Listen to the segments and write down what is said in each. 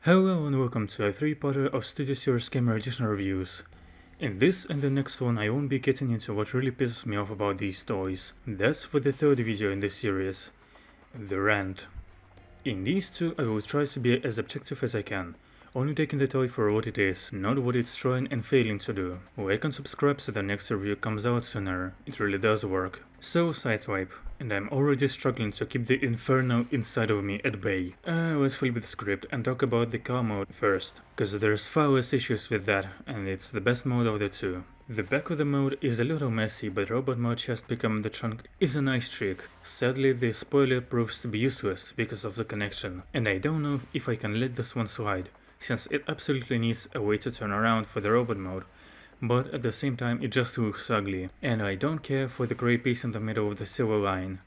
Hello and welcome to a three-parter of Studio Series Gamer Edition reviews. In this and the next one I won't be getting into what really pisses me off about these toys. That's for the third video in this series, the rant. In these two I will try to be as objective as I can, only taking the toy for what it is, not what it's trying and failing to do. Like and subscribe so the next review comes out sooner, it really does work. So Sideswipe, and I'm already struggling to keep the inferno inside of me at bay. Let's flip the script and talk about the car mode first, cause there's far less issues with that, and it's the best mode of the two. The back of the mode is a little messy, but robot mode just become the trunk is a nice trick. Sadly, the spoiler proves to be useless because of the connection, and I don't know if I can let this one slide, since it absolutely needs a way to turn around for the robot mode, but at the same time it just looks ugly, and I don't care for the grey piece in the middle of the silver line.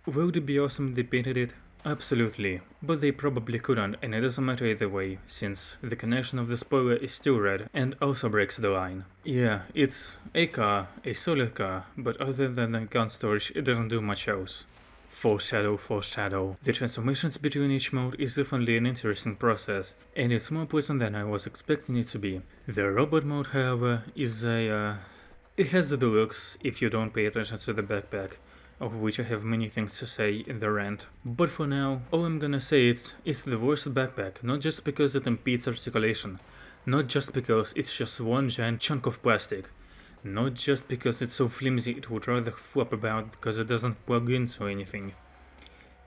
Would it be awesome if they painted it? Absolutely, but they probably couldn't, and it doesn't matter either way, since the connection of the spoiler is still red and also breaks the line. Yeah, it's a car, a solid car, but other than the gun storage it doesn't do much else. Foreshadow, foreshadow. The transformations between each mode is definitely an interesting process, and it's more pleasant than I was expecting it to be. The robot mode, however, is it has the looks if you don't pay attention to the backpack, of which I have many things to say in the rant. But for now, all I'm gonna say is, it's the worst backpack, not just because it impedes articulation, not just because it's just one giant chunk of plastic, not just because it's so flimsy it would rather flop about because it doesn't plug into anything.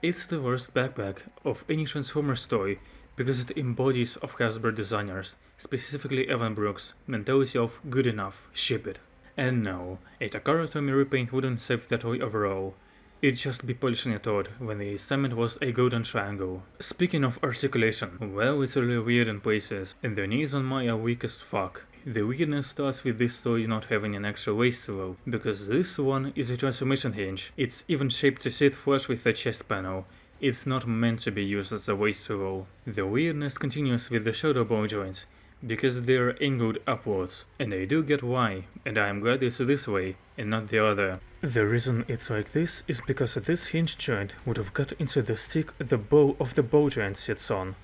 It's the worst backpack of any Transformers toy because it embodies of Hasbro designers, specifically Evan Brooks' mentality of good enough, ship it. And no, a Takara Tomy repaint wouldn't save the toy overall. It'd just be polishing a toad when the assignment was a golden triangle. Speaking of articulation, well, it's really weird in places, and the knees on mine are weak as fuck. The weirdness starts with this toy not having an actual waist row, because this one is a transformation hinge. It's even shaped to sit flush with the chest panel. It's not meant to be used as a waist row. The weirdness continues with the shoulder ball joints, because they're angled upwards, and I do get why, and I am glad it's this way, and not the other. The reason it's like this is because this hinge joint would have got into the stick the bow of the ball joint sits on,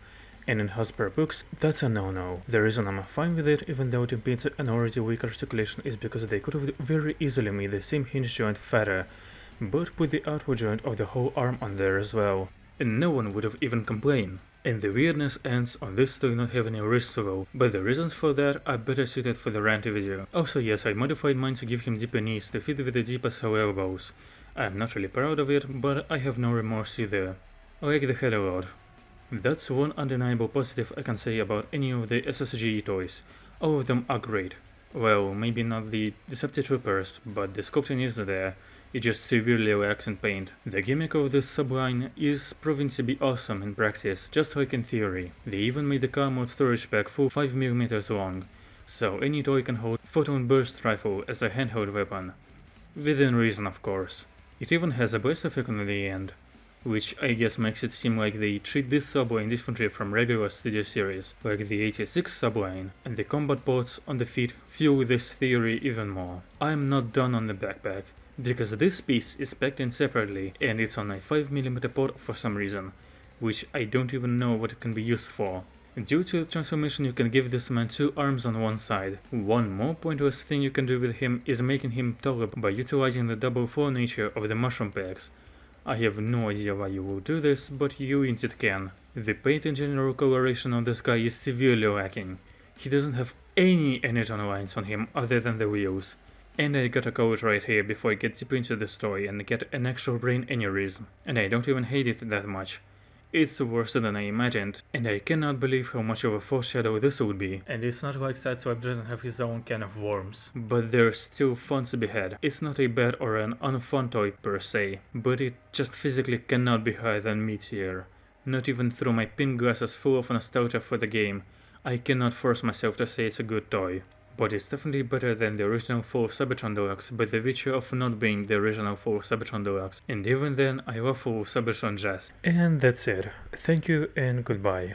and in Hasbro books, that's a no-no. The reason I'm fine with it, even though it impedes an already weak articulation, is because they could have very easily made the same hinge joint fatter, but put the outward joint of the whole arm on there as well, and no one would have even complained. And the weirdness ends on this toy not having a wrist row, but the reasons for that are better suited for the rant video. Also yes, I modified mine to give him deeper knees to fit with the deepest elbows. I'm not really proud of it, but I have no remorse either. I like the head a lot. That's one undeniable positive I can say about any of the SSGE toys. All of them are great. Well, maybe not the Deceptive Troopers, but the sculpting is there. It just severely lacks in paint. The gimmick of this subline is proving to be awesome in practice, just like in theory. They even made the car mode storage pack full 5mm long, so any toy can hold photon burst rifle as a handheld weapon. Within reason, of course. It even has a blast effect on the end, which I guess makes it seem like they treat this subline differently from regular Studio Series, like the 86 subline, and the combat ports on the feet fuel this theory even more. I'm not done on the backpack, because this piece is packed in separately and it's on a 5mm port for some reason, which I don't even know what it can be used for. Due to the transformation you can give this man 2 arms on one side. One more pointless thing you can do with him is making him taller by utilizing the double floor nature of the mushroom packs. I have no idea why you will do this, but you indeed can. The paint and general coloration on this guy is severely lacking. He doesnn't have any energon lines on him other than the wheels. And I gotta call it right here before I get deep into the story and get an actual brain aneurysm. And I don't even hate it that much. It's worse than I imagined, and I cannot believe how much of a foreshadow this would be. And it's not like Sideswipe doesn't have his own can of worms, but there's still fun to be had. It's not a bad or an unfun toy per se, but it just physically cannot be higher than Meteor. Not even through my pink glasses full of nostalgia for the game, I cannot force myself to say it's a good toy. But it's definitely better than the original Fall of Cybertron Deluxe by the virtue of not being the original Fall of Cybertron Deluxe, and even then I love Fall of Cybertron Jazz. And that's it. Thank you and goodbye.